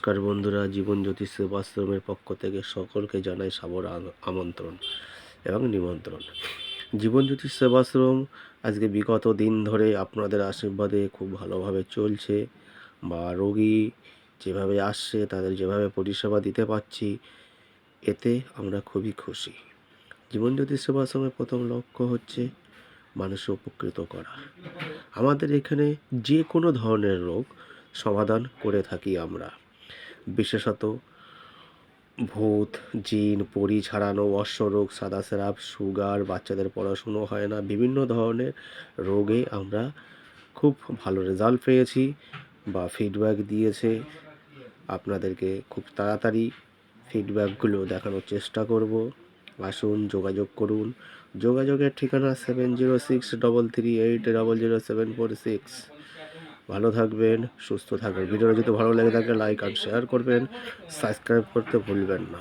নমস্কার বন্ধুরা, জীবন জ্যোতি সেবাশ্রমের পক্ষ থেকে সকলকে জানাই সাদর আমন্ত্রণ এবং নিমন্ত্রণ। জীবন জ্যোতি সেবাশ্রম আজকে বিগত দিন ধরে আপনাদের আশীর্বাদে খুব ভালোভাবে চলছে, বা রোগী যেভাবে আসছে তাদের যেভাবে পরিষেবা দিতে পারছি, এতে আমরা খুবই খুশি। জীবন জ্যোতি সেবাশ্রমের প্রথম লক্ষ্য হচ্ছে মানুষকে উপকৃত করা। আমাদের এখানে যে কোনো ধরনের রোগ সমাধান করে থাকি আমরা। বিশেষত ভূত, জিন, পরি ছাড়ানো, অশ্বরোগ, সাদা স্রাব, সুগার, বাচ্চাদের পড়াশুনো হয় না, বিভিন্ন ধরনের রোগে আমরা খুব ভালো রেজাল্ট পেয়েছি বা ফিডব্যাক দিয়েছে। আপনাদেরকে খুব তাড়াতাড়ি ফিডব্যাকগুলো দেখানোর চেষ্টা করব। আসুন, যোগাযোগ করুন। যোগাযোগের ঠিকানা 706338000746। ভালো থাকবেন, সুস্থ থাকবেন। ভিডিওটা যদি ভালো লেগে থাকে লাইক আর শেয়ার করবেন, সাবস্ক্রাইব করতে ভুলবেন না।